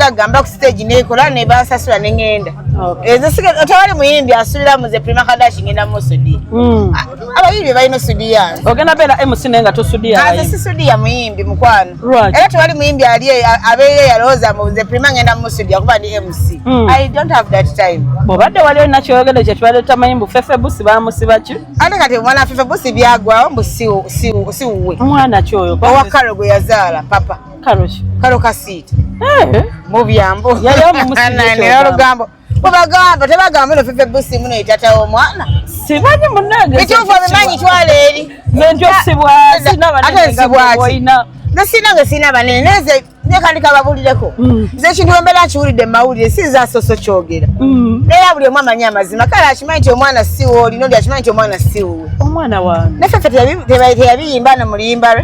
bagamba ku stage nekola ne basasula nengenda ezo sige otawali muyimbi asubira mu ze Prima Kardash ngenda mu studio abayimbi balina studio ogenda bela MC nenga to studio ayi si studio muyimbi mukwano era tawali muyimbi ali abeye yaloza mu ze Prima ngenda mu studio kuba ndi MC I don't have that time bobadde wali na kyogede kye twaleta mayimbu fefe busi bamusiba ki ate kati mwana fefe busi byagwa si uwe mwana kyoyo kwa Karo gwe yazaala papa Karo kasiti mu byambo yali omumusibye rugambo bagamba tebagamba no fefe busi muno itata omwana sibanyi munange ekyofu abimanyi twale eri nentyo sibwa sina banene Nasina sina banene neze nekandika babulireko nze kintu mbera kiwulidde mawulire siza soso kyogera era buli omwana amanya amazima kale akimanyi nti omwana si woli nodi akimanyi nti omwana si wuwe omwana wange neffe teyabiyimba namulimba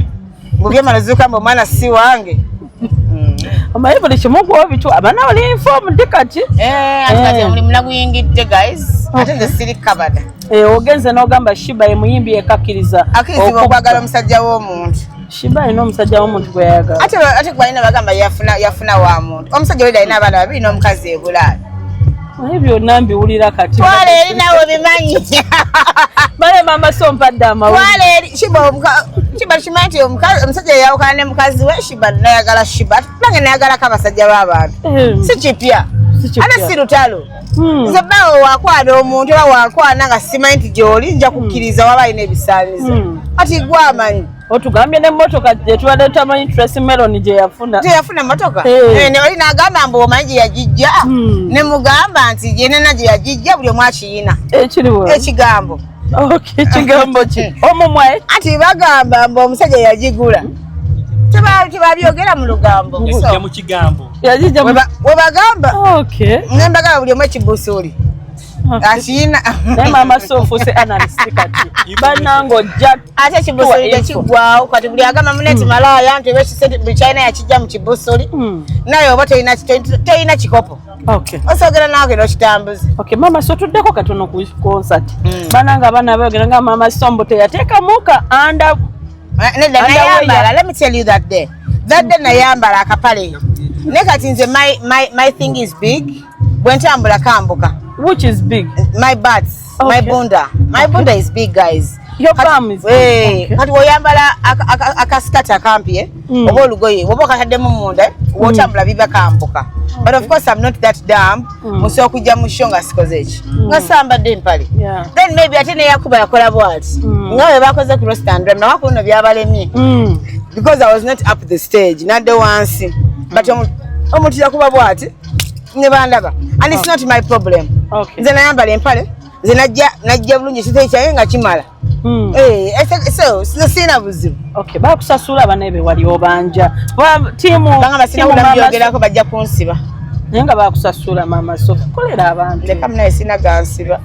mubyemalazuka mbu omwana si wange omaye buli kimu gwobitu abana bali informed kati ati muli munaguyingidde guys ate nze siri kabada ogenze n'ogamba Shiba ye muyimbi ekakkiriza akkiriza okwagala omusajja w'omuntu Shiba alina omusajja w'omuntu gwe yayagala ate gwalina bagamba yafuna wa muntu omusajja weli alina abaana babiri n'omukazi ebulaali naye byonna mbiwulira kati twala eri nawe bimanyi bale mama so mpadde amawulire twala eri Shiba kimanyi nti omusajja yayawukana ne mukazi we Shiba nayagala Shiba nange nayagalako abasajja b'abantu si kipya ate si lutalo nze bawe wakwana omuntu oba wakwana nga simanyi nti gy'oli nja kukkiriza waba alina ebisaanizo ati gwamanyi otugambye n'emmotoka gye tubadde tamanyi Tracy Melon gye yafuna teyafuna emmotoka oli n'agamba mbu omanyi gye yagijja ne mugamba nti yenena gye yagijja buli omu akiyina ekigambo ekigambo ki omumwe ati bagamba mbu omusajja yagigula tebabyogera mu lugambo mu kigambo we bagamba nembagala buli omu ekibusuli akiyina naye mama sofuuse analyst kati banango ojja ate ekibusuli tekiggwawo kati buli agamba muneti malaaya nti buli kyalina yakijja mu kibusuli naye oba tolina kikopo osogera nawe genda okitambuze mama so tuddeko katono ku concert bananga abaana bayogera nga mama sombo teyateeka muka anda nedda nayambala let me tell you that day nayambala akapale ne kati nze my thing is big bwe ntambula kambuka which is big my butts my bunda is big guys your bum is big kati woyambala akaskati akampi oba olugoye oba okataddemu munda wotambula biba kambuka but of course I'm not that dumb musobola okujja mu show nga sikoze eki nga sambadde empale then maybe ate neyakuba yakola bwati nga we bakoze ku rostand drum nawaku nno byabalemye because I was not up the stage nadde wansi but omuntu yakuba bwati ne bandaba and it's not my problem nze nayambala empale nze najja bulungi ekiteeyi kyange nga kimala so sina buzibu bakusasula abana ebe wali obanja bangamba sinawula byogerako bajja kunsiba naye nga bakusasula mama so kolera abantu leka munaye sina gansiba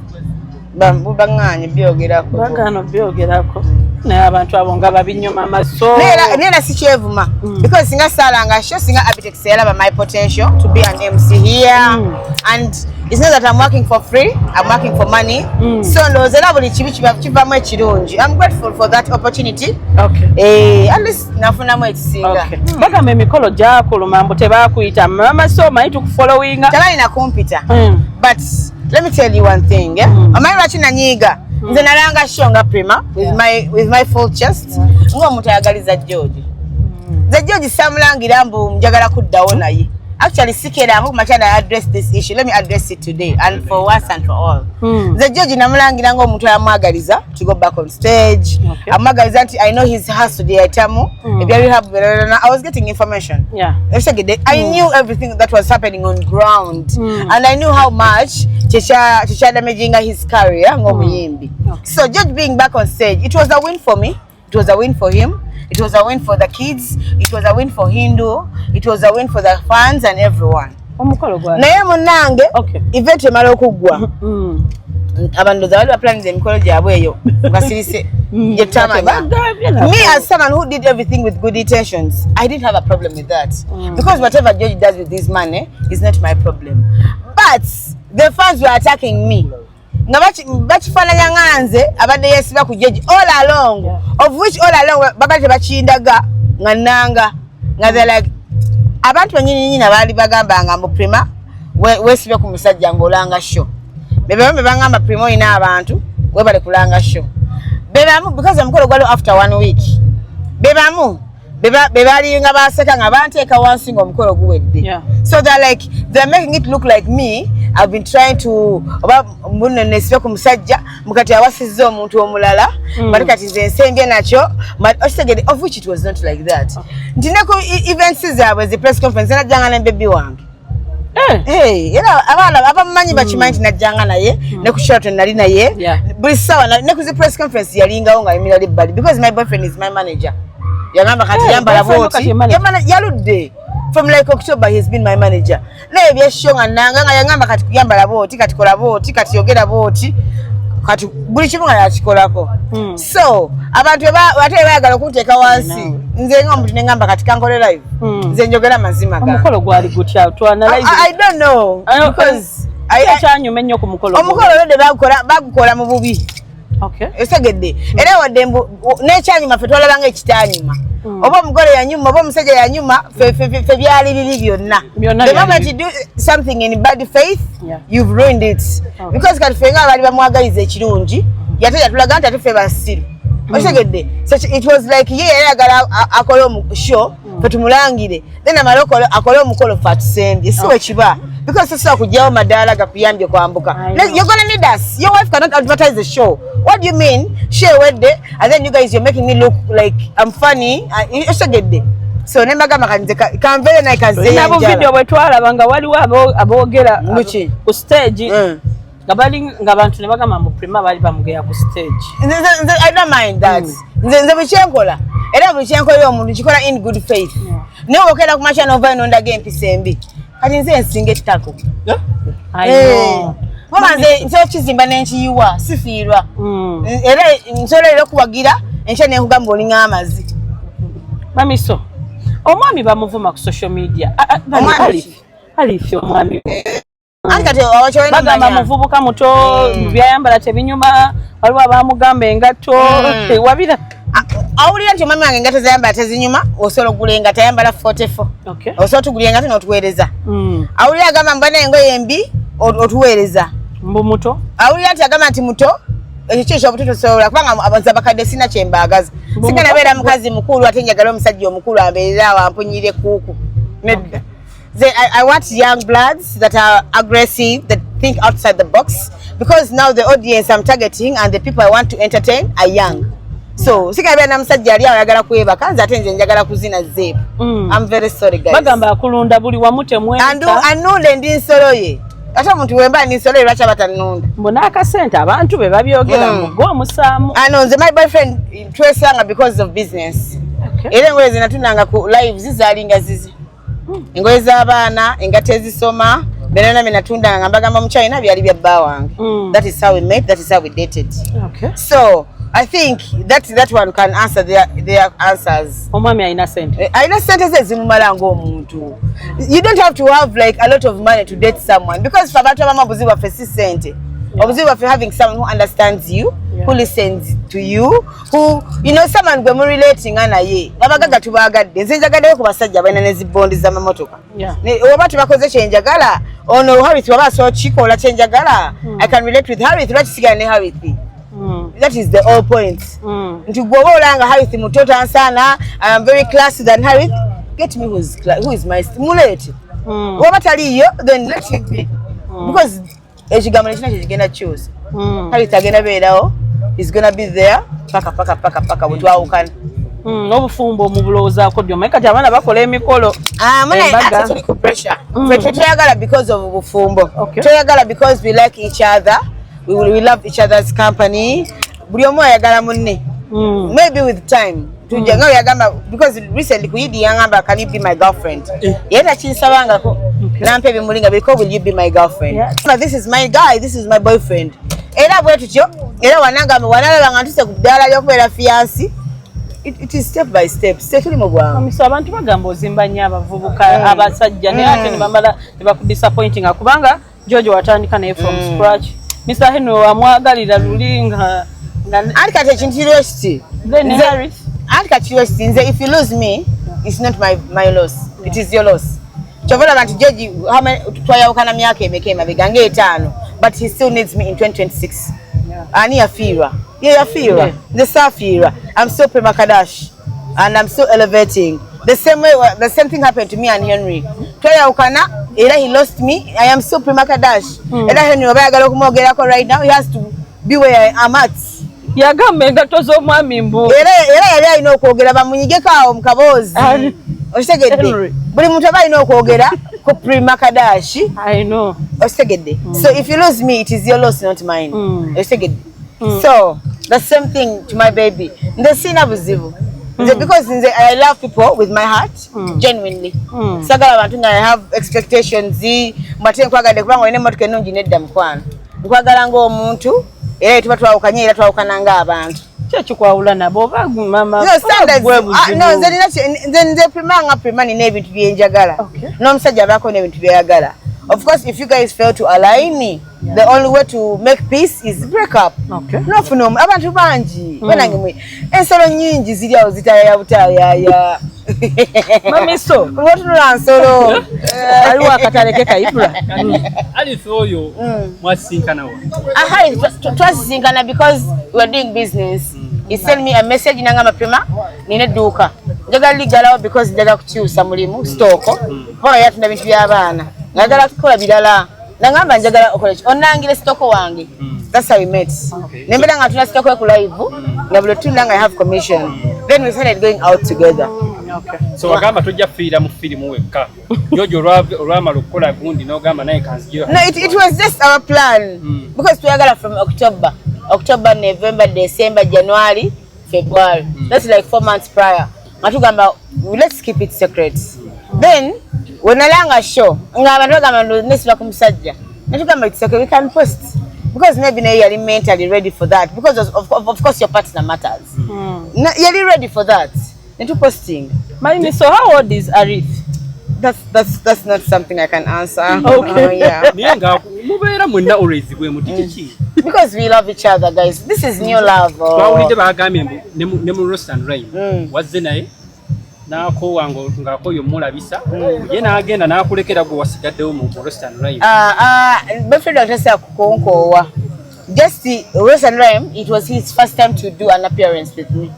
baŋŋaanye byogerako bagano byogerako naye abantu abo nga babinyo mama so neera sikyevuma because singa salanga sho singa Abitex yalaba my potential to be an MC here and it's not that I'm working for free, I'm working for money. So ndowooza era buli kibi kivamu ekirungi. I'm grateful for that opportunity. At least nafunamu ekisinga. Bagamba emikolo gyakuluma mbu tebaakuyita mama so manyi tukufollowinga. Tebalina kumpita. But let me tell you one thing. Omanyi lwaki nanyiiga? Nze nalanga show nga Prima with my full chest. Ng'omuntu ayagaliza George. Nze George samulangira mbu njagala kuddawo naye. Actually, Sikera, Machana address this issue. Let me address it today and for once and for all. The judge namulangira ngo omuntu amagaliza to go back on stage. Amagaliza nti I know his hustle the itamu. I was getting information. I knew everything that was happening on ground. And I knew how much Chisha damaging his career ngomuyimbi. So judge being back on stage, it was a win for me. It was a win for him. It was a win for the kids. It was a win for Hindu. It was a win for the fans and everyone. Omukolo Gwa. Naye munange event emala okugwa. Abantu zawali planning emikolo gyabwe eyo basirise yetamanya. Me as someone who did everything with good intentions, I didn't have a problem with that. Because whatever George does with this money is not my problem. But the fans were attacking me. Bachifananya nganze abadde yesiba ku George all along, of which all along babate bachindaga ngananga nga they like abantu banyina bali bagambanga mbu Prima wesibe ku musajja ngolanga show bebe bangamba Prima ina abantu webale kulanga show bebamu because omukolo gwali after 1 week bebamu bebali nga baseka nga banteeka wansi nga omukolo guwedde so they're making it look like me I've been trying to oba munne nesibe ku musajja mukati awasizza omuntu omulala bali kati nze nsembye nakyo osegede of which it was not like that ndineko events zaabwe zi press conference najjanga ne baby wange era abana abamanyi bakimanyi najjanga naye ne ku Sheraton nali naye buli sawa ne ku zi press conference yalingawo nga Emily Bali because my boyfriend is my manager yagamba kati yambala boti yaludde from like October he's been my manager naye byeshonga nanga nga yangamba kati kuyambala boti kati kola boti kati yogera boti kati buli kimu nga yakikolako so abantu ate bayagala okuteeka wansi nze ng'omuntu ne ngamba kati kankole live nze njogera mazima ga omukolo gwali gutya to analyze I don't know because kyanyuma ennyo ku mukolo omukolo lode bagukola mu bubi esegedde era wadde n'ekyanyuma ffe twalabanga ekitanyuma oba omugole yanyuma oba omusajja yanyuma fe byali bibi byonna the moment you do something in bad faith you've ruined it because kati ffe nga bali bamwagaliza ekirungi yatulaga nti ate ffe basiru osegedde so it was like ye yayagala akole show fe tumulangire then amala akole omukolo fe atusembye si wekiba because sosa kujjawo madaala gakuyambye kwambuka you're gonna need us your wife cannot advertise the show what do you mean share wedde and then you guys you're making me look like I'm funny osegedde so nembagamba kanze kanvere naye kazenja nabo video bwe twalabanga waliwo aboogera ku stage nga bantu ne bagamba mbu Prima bali bamugeya ku stage I don't mind that nze bichenkola era bichenkola omuntu kikola in good faith naye okera ku machana over nonda game pisembi kati nze nsinga ettako mama nze kizimba n'enkiyiwa sifiirwa era nsolera okuwagira enkya nekugamba olinga amazi mamiso omwami bamuvuma ku social media alifi omwami bagamba muvubuka muto byayambala tebinyuma waliwo abamugamba engatto wabira awulira nti omwami wange engatto zayambala tezinyuma osobola okugula engatto ayambala 44 osobola tugula engatto n'otuweereza awulira agamba mbana engoye embi otuweereza mbu muto awulira nti agamba nti muto ekyo ekyobuto tosobola kubanga abanza bakadde sina kyembaagaza sigana beera mukazi mukulu ate njagala omusajja omukulu ambeerera awo ampunyire kuuku nedda I want young bloods that are aggressive, that think outside the box, because now the audience I'm targeting and the people I want to entertain are young. So, sikabya na musajja ali ayagala kwebaka nze ate nze njagala kuzina zeep. I'm very sorry guys. Bagamba akulunda buli wamute mweka. Anunde ndi nsolo ye. Ate omuntu wemba ndi nsolo ye lwaki abatanunda. Mbona akasente abantu be babyogera mugo omusaamu. Nze my boyfriend twesanga because of business. Era engoye zinatunanga ku live zizalinga zizi. Engoye z'abaana engato ezisoma benana menatunda ngambagamba mu China byali bya bba wange. That is how we met, that is how we dated. So I think that one can answer their answers. Omwami ayina sente. Ayina sente ezimumala ng'omuntu. You don't have to have like a lot of money to date someone because for abantu abamubuzi baffe si sente. Obuzibu baffe having someone who understands you, who listens to you, who someone gwe mu relating naye. Abagaga tubagadde. Nze njagaddeyo ku basajja balina ne zibondi z'amamotoka. Oba tubakoze kyenjagala ono Harith waba so kikola kyenjagala. I can relate with Harith lwaki sigala ne Harith. That is the whole point. Nti gwe olanga Harith mutoto ansana, I am very classy than Harith. Get me who is my mulete. Waba taliyo then let him be. Because ekigambo nekina kigenda choose. Harith agenda beerawo. He's gonna be there. Paka butwawukana. Obufumbo omubuloozaako ddyo maye kati abaana bakola emikolo. Muna tuli ku pressure. Toyagala because of obufumbo. Toyagala because we like each other. We love each other's company. Buli omu ayagala munne. Maybe with time. Tujanga yagamba because recently kuyidi yangamba can you be my girlfriend? Yenda kinsabangako. Nampe bimulinga because will you be my girlfriend? This is my guy, this is my boyfriend. Era bwe tutyo era wananga wanalaba ngantuse ku ddala ly'okubeera fiancé. It is step by step. Tuli mu bwangu. Amiso abantu bagamba ozimba nnyo abavubuka abasajja naye ate ne bamala ne bakudisappointing kubanga George watandika naye from scratch. Mr. Henry wamwagalira lulinga ali kati ekintu kirwekiti. Then Harris. Ali kati kirwekiti nze if you lose me it's not my loss. It is your loss. Chovola bantu George twayawukana myaka emeka emabega ng'etaano, but he still needs me in 2026. Ani yafiirwa. Yeah, yafiirwa. The safiirwa. I'm still Prima Kardash and I'm still elevating. The same thing happened to me and Henry. Twayawukana era he lost me. I am still Prima Kardash. Era Henry obayagala okumwogerako right now. He has to be where I am at. Yagambe engato z'omwami mbu. Era yali alina okwogera bamunyigeko awo mu kaboozi. Ostegedde. Buli muntu aba alina okwogera ku Prima Kardash. I know. Ostegedde. So if you lose me, it is your loss, not mine. Ostegedde. So the same thing to my baby. Nze sina buzibu. Because I love people with my heart, genuinely. Sagala abantu nga I have expectations. Mbate nkwagadde kubanga olina emmotoka ennungi nedda mukwano. Nkwagala ng'omuntu era tuba twawukanye era twawukana ng'abantu. Kyekikwawula nabo oba mama. No, nze Prima nina ebintu byenjagala. N'omusajja abaako n'ebintu byeyagala. Of course, if you guys fail to align me, the only way to make peace is break up. No funo abantu bangi. Wenange mwe. Ensolo nyingi ziri awo zitaya butaya. Mami so. Ngotunula nsolo. Aliwa akataleke kaibula. Ali soyo mwasinkana wa. Aha, twasinkana because we are doing business. He sent me a message nangama Prima nine duka. Njagala ligalawo because njagala kukyusa mulimu stoko. Bona yatunda bintu by'abaana. Njagala kukola bilala. Nangamba njagala okola onangire stoko wange. That's how we met. Nembera nga tuna stoko ku live. Na buli tunda I have commission. Then we started going out together. So wagamba tujja fiira mu firimu wekka. Jojo olwama lukola gundi n'ogamba naye kanzijira. No, it was just our plan. Because tuyagala from October, November, December, January, February. That's like 4 months prior. Matugamba, let's keep it secret. Then when alanga show, ngabantu bagamba nesula kumusajja. Natugamba it's okay, we can post. Because maybe now you're mentally ready for that. Because of course your partner matters. You're ready for that. Into posting. Mami, so how old is Arif? That's not something I can answer. Okay. Yeah. Mubera mwenna always bwe mutiki. Because we love each other, guys. This is new love. Twawulidde bagamye ne mu Roast and Rhyme. Wazze naye nako wango ngakoyo mulabisa. Ye naagenda nakulekera gwe wasigaddewo mu Roast and Rhyme. Boyfriend atasa kukonkowa. Just the Roast and Rhyme, it was his first time to do an appearance with me.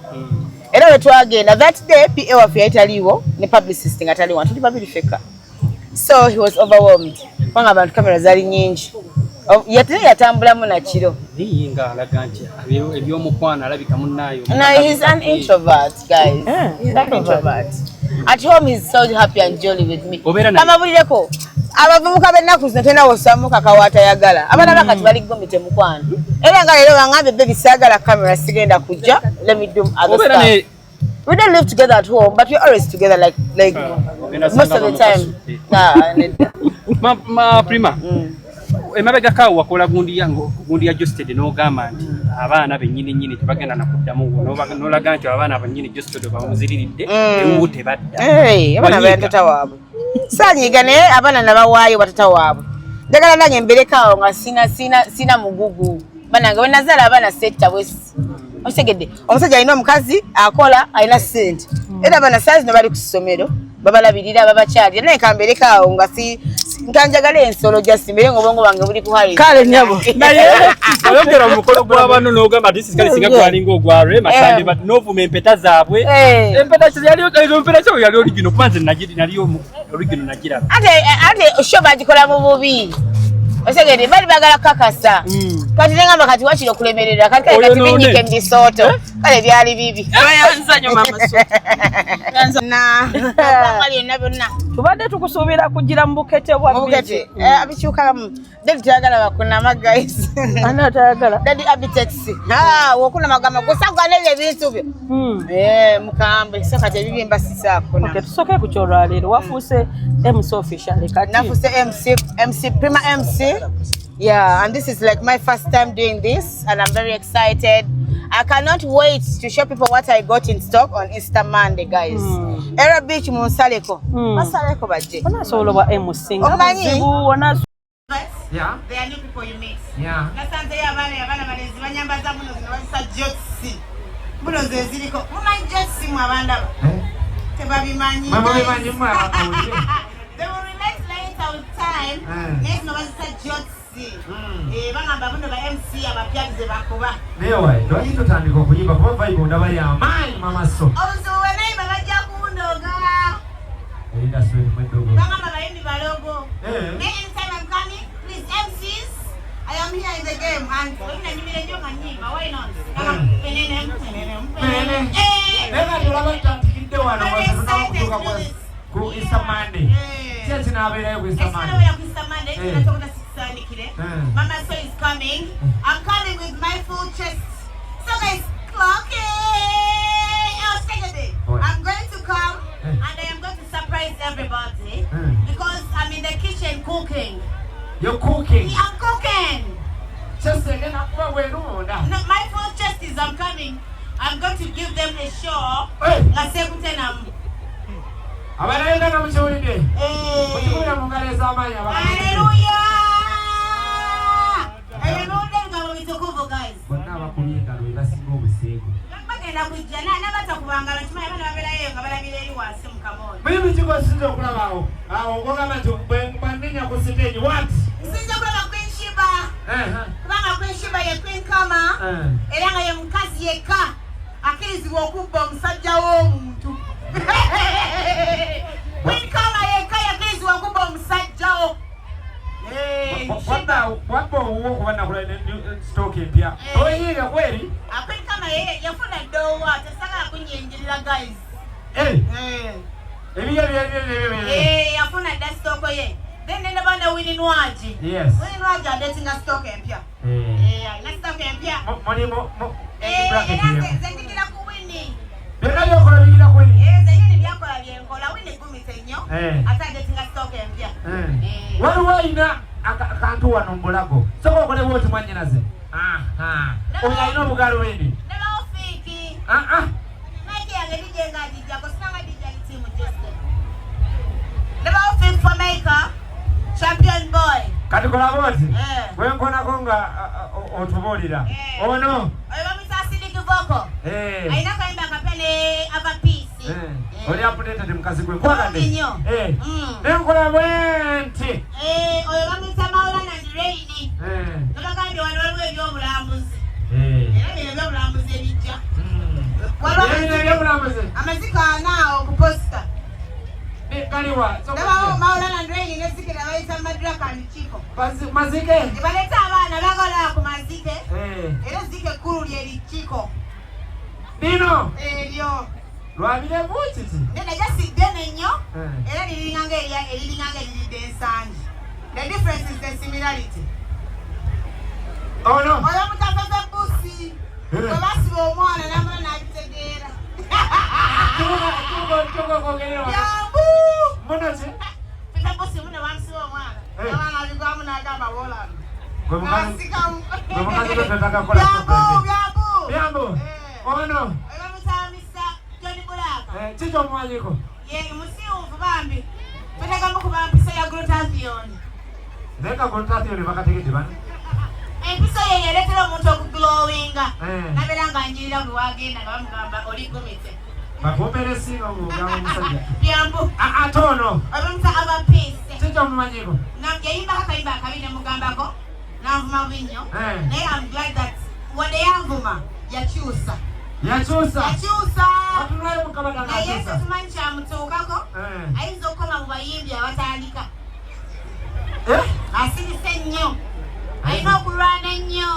Era wetwagenda that day PA waffe yayitaliwo ne publicist nga taliwo tuli babiri feka. So he was overwhelmed. Wanga abantu kamera zali nyingi. Yatambulamu na kiro. Yinga alaga nti ebyomukwana alabika munnayo. No, he's an introvert, guys. He's an introvert. At home he's so happy and jolly with me. Kamabulireko. Abavubuka bennaku zino tena wosamuka kawata yagala. Abana bakati bali gomite mukwano. Era nga lero bangambe baby sagala camera sigenda kujja. Let me do other stuff. We don't live together at home, but we're always together like most of the time. Ma Prima. Emabega kawo wakola gundi ya Geosteady n'ogamba nti abaana bennyini tebagenda nakuddamu n'olaga nti abaana bennyini Geosteady bamuziriridde ewu tebadda. Abaana bayatata waabwe. Sanyiga naye abaana nabawaayo batata waabwe. Njagala nange mberekawo nga sina mugugu. Banange bwe nazaala abaana setta bwesi. Osegedde omusajja alina omukazi akola alina ssente. Era abaana saazi ne bali ku ssomero babalabirira babakyalira naye kamberekawo nga nkanjagala ensolo gyasimbere ng'obwongo bwange buli kuhali. Kale nyabo. Naye oyogera omukolo gw'abantu n'ogamba this is kale singa gwalinga ogwalwe masande but n'ovuma empeta zaabwe. Empeta kyo yali origino kuba nze naliyo origino nagiraba. Ate sho bagikola mu bubi. Osegedde bali bagala kakasa. Kati ngamba kati wakiro kulemerera kati binyike ndisoto. Kale byali bibi. Bayanza nyo mama so. Na kamali nabonna. Tubadde tukusuubira kugira mu bukete bwa bukete. Abikyukamu. Daddy tayagala bakunama guys. Ana tayagala. Daddy abitaxi. Wokuna magama kusagala ebintu byo. Mukambe sakati ebibimba sisakuna. Okay, tusoke ku kyolwalero wafuuse MC official kati. Nafuse MC Prima MC. Yeah, and this is like my first time doing this and I'm very excited. I cannot wait to show people what I got in stock on Easter Monday, guys. Era Beach Monsaleko. Masaleko baje. Ona solo ba MC. Yeah. They are new people you meet. Yeah. Nasante abana balezi banyambaza muno zino bazisa Jotsi. Muno zeziliko. Muma Jotsi mwabanda. Babimanyi. Babimanyi mwa. They will relate later with time. Next no bazita jotsi. Bangamba buno ba MC abapyagize bakuba. Newa, twali tutandika okuyimba kuba vibe ndaba ya amaanyi mama so. Obuzuwe naye bajja kundoga. Erinda sweet mwedogo. Bangamba bayimbi balogo. Anytime I'm coming, please MCs, I am here in the game and why not? Nega tulaba tantikidde wano wasatuka ku Isamande. Kye kinabeerayo ku Isamande. Mama so is coming. I'm coming with my full chest. So guys, clock it. I'm going to come and I am going to surprise everybody because I'm in the kitchen cooking. You're cooking? Yeah, I'm cooking. Just again, no, my full chest is I'm coming. I'm going to give them a show. Guys. What? Kubanga kwenshiba ye kwenkama era nga ye mukazi yekka akirizibwa okubba omusajja w'omuntu. Kwenkama yekka yakirizibwa okubba omusajjawo. Wabba owuwo okuba nakula stock empya oyiga kweri akwenkama ye yafuna ddoowa tesagala kunyengerera guys. Yafuna dda stock ye. Then the band winning waji. Yes. Winning waji are dating a stock empia. Let's stock empia. Money Zentikira ku winning. Bena byokola bigira kwini. Zeyini byakola byenkola winning gumise nnyo. Ata dating a stock empia. Waliwo ina akantu wano mbulago. Soko okole bwoti mwanyinaze. Oyo alina obugalo bwendi. Neba ofiki. Naki yange DJ nga DJ ko sinanga DJ team Geosteady. Neba ofiki for maker. Champion boy. Kati kola bwoti. Wenkonako nga otubulira. Ono. Oyo bamita acidic vocal. Aina kaimba kapene ava piece. Oli updated mukazi gwe kwagande. Nenkola bwenti. Oyo bamita Maulana and Rainy. Nabagambye wano waliwo ebyobulambuzi. Era bino ebyobulambuzi ebijja. Amaziko anaawo ku posta. Maulana and Rainy nezike nabayita Madraka and Chico. Mazike? Baleta abaana bakola ku mazike. Era zike kkulu lyeri Chico. Nino? Eryo. Lwabire bukiti? Nenajja siddene nnyo. Era liringanga erilidde ensangi. The difference is the similarity. Oh no. Oyo mutafefe busi. Bwe basiba omwana namula n'abitegeera. Tuko kogerewa. Yambu. Mbona ki? Fefe busi mune bamsiba omwana. Abaana abigwamu n'agamba boolana. Gwe mukazi gwe tetaka kola Byambu. Byambu. Ono. Oyo bamutaa Mr. Johnny Bulaka. Kiki omwanyiko? Ye musiwuufu bambi. Twetagamu kuba mpisa ya glutathione. Leka glutathione bakategedde bana. Empisa ye yaleetera omuntu okuglowinga. Nabeera nga njirira bwe wagenda nga bamugamba oli gomite. Bakumpere singa ng'ogamba omusajja. Byambu. Ate ono. Oyo bamuta abapiisi. Kiki omumanyiko? Yayimba akayimba akabi ne mugambako. N'anvuma binnyo. Naye I'm glad that wadde yanvuma yakyusa. Yakyusa? Atunulayo mukabada nakyusa. Naye se tumanyi kyamutuukako. Ayinza okukoma mu bayimbi abatandika. Asirise nnyo. Alina okulwana ennyo.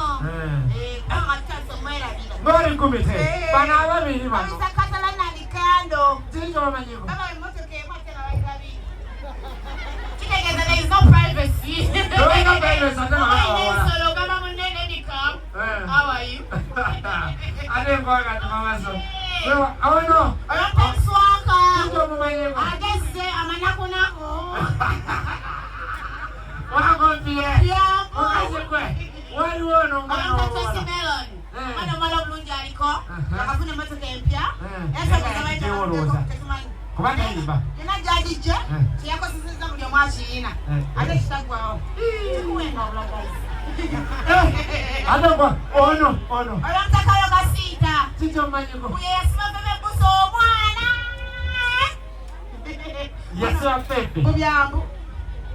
Amatasa omwerabira. Ng'oli kumite. Bano ababiri bano. Abisa Catalana Likando. Kiki omumanyiko? Baba emmotoka ekwatela bayigabiri. Kitegeeza there is no privacy. Tolina privacy ate nabawala. Ensolo ogamba munene Edicam. How are you? Ate nkwaga tumamaso. Ono. Olwatanswaka. Kiki omumanyiko? Agezze amanakunaku. Wagombye. Byambu. Mukazi gwe. Waliwo ono ng'ano Olwatanswaka melon. Mwana omwana obulungi aliko. Akafuna emmotoka empya. Kubanga yimba. Yena gyagijje. Kyeyakozesezza buli omu akiyina. Ate kitaggwawo. Kikuwenga obulagazi. Ate gwa ono. Olwamutakayo kasiita. Kiki omumanyiko? Kuye yasiba febe busa omwana. Yasiwa pepe. Kubyambu.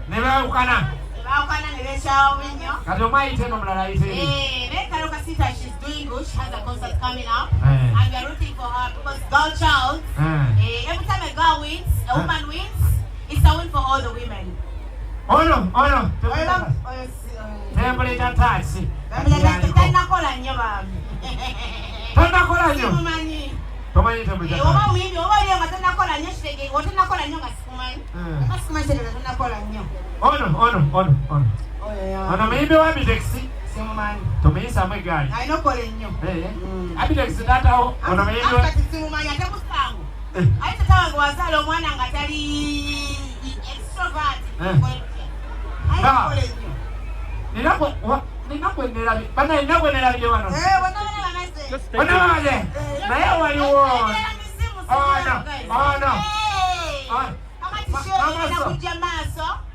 Nebaukana. Nebaukana nebeshawo binyo. Kati omayite no mulala ayite. Karuka Sita, she's doing good. She has a concert coming up. And we are rooting for her because girl child, every time a girl wins, a woman wins, it's a win for all the women. Oh no. Temperature taxi. Tanakola nnyo bami. Tanakola nnyo. Simumanyi. Tomanyi temperature. Oba wimbi oba oli nga tanakola nnyo kitege, otanakola nnyo nga sikumanyi. Simanyi kitege tanakola nnyo. Ono. Ono muyimbi wa Abitex. Simumanyi. Tomeyisamu eggaali. Alina okola ennyo. Abitex taatawo ono muyimbi wa. Kati simumanyi ate musango. Ayi tata wange wazaala omwana nga tali extrovert. Alina okola ennyo. Ninakwenera bye wano. Wanabaze. Naye waliwo.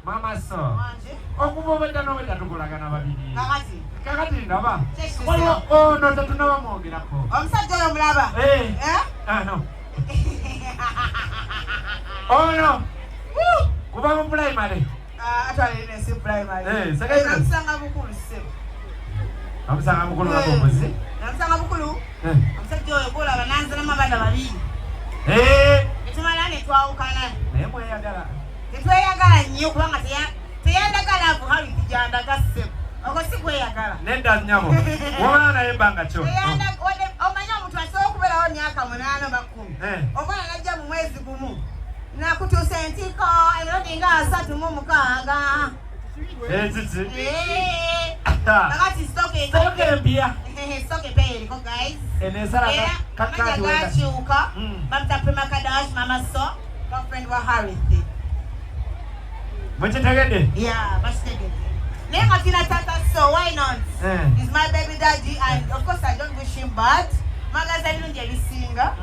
Mama so. Okuva obwedda n'obwedda tukolagana babiri. Kakati ndaba. Waliwo ono tetunaba mwogerako. Omusajja oyo mulaba? No. Ono. Kuva mu primary. Atwalire si primary. Namusanga bukulu ssebo. Namusanga bukulu nga omuzi? Namusanga bukulu. Omusajja oyo gwolaba nanziramu abaana babiri. Netumala ne twawukana. Naye mweyagala. Tetweyagala nnyo kubanga teyandagala avuhaliti gyandaga ssebo. Okwo si kweyagala. Nedda nnyabo. Wabona naye ebbanga kyo. Omanyi omuntu asobola okubeerawo emyaka 8 oba 10. Omwana najja mu mwezi gumu. Nakutuusa entiko emirundi nga 36. Zizi. Kakati stoke empya. Stoke eriko guys. Enesala kakati wenda. Gakyuka. Bamuta Prima Kardash mama so. Girlfriend wa Harith. Mukitegedde? Yeah, bakitegedde. Naye nga tina tata so why not? He's my baby daddy and of course I don't wish him bad. Magaza ebirungi ebisinga.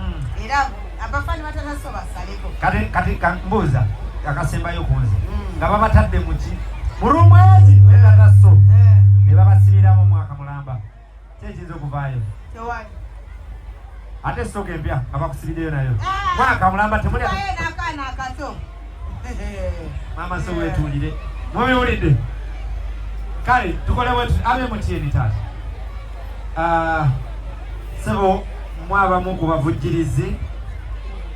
Era abafani batata so basaleko. Kati mbuuza akasembayo kunze. Nga babatadde muki? Mulumwezi tata so. Ne babasibiramu mwaka mulamba. Kyekiyinza okuvaayo. Tewali. Ate stoke empya nga bakusibiddeyo nayo. Mwaka mulamba temuli. N'akaana akato. Mama so wetuulire. Mubiwulidde? Kale tukole wetu abe mutyeni taata. Sebo mwabamu ku bavujjirizi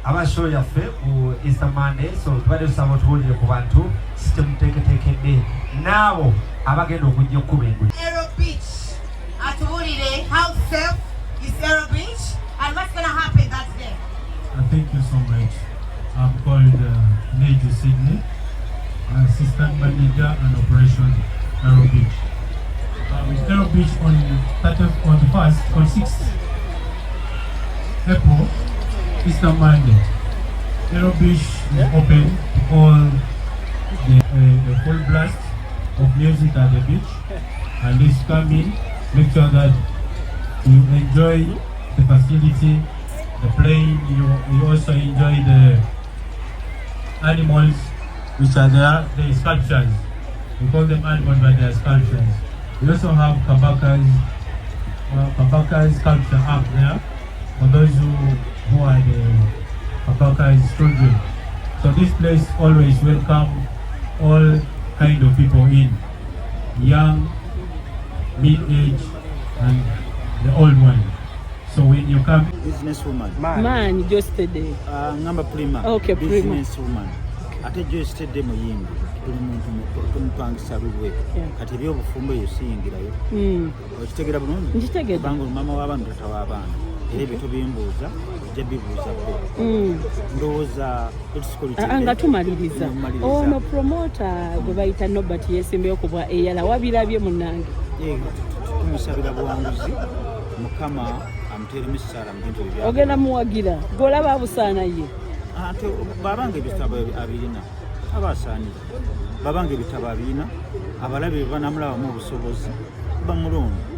abashow yaffe ku Easter Monday, so tubadde tusaba otuwulire ku bantu temuteeketeekedde naabo abagenda okujja okkuba enguli. Aero Beach atuwulire how safe is Aero Beach and what's going to happen that day. Thank you so much. I'm called Neera Sydney, assistant manager and operation Aero Beach. Aero Beach on the 6th April, Easter Monday. Aero Beach is open to all the full blast of music at the beach, and this come in, make sure that you enjoy the facility, the playing, you also enjoy the animals which are there, the sculptures. We call them animals, but they are sculptures. We also have Kabaka's sculpture up there for those who are the Kabaka's children. So this place always welcome all kind of people in, young, mid-age, and the old one. So when you come, businesswoman. Man, Geosteady. Ngamba Prima. Okay, Prima. Businesswoman. Ate Geosteady muyimbi. Tuli muntu tumupangisa lulwe. Kati ebyobufumbo yosiyingirayo. Okitegera bulungi? Nkitegedde. Kubanga mama w'abaana tata w'abaana. Era ebyo tubimbuuza, ojja bibuuzako. Ndowooza nga tumaliriza. Ono promota gwe bayita Nobert yeesimbyeyo ku bwa eyala wabirabye munnange. Tumusabira buwanguzi. Mukama amuteeremu essaala mu bintu ebyo. Ogenda muwagira. Gw'olaba abusaana ye. Ate babanga ebitabo abirina. Abasaanira. Babanga ebitabo abirina. Abalabe banamulabamu obusobozi. Bamulonda.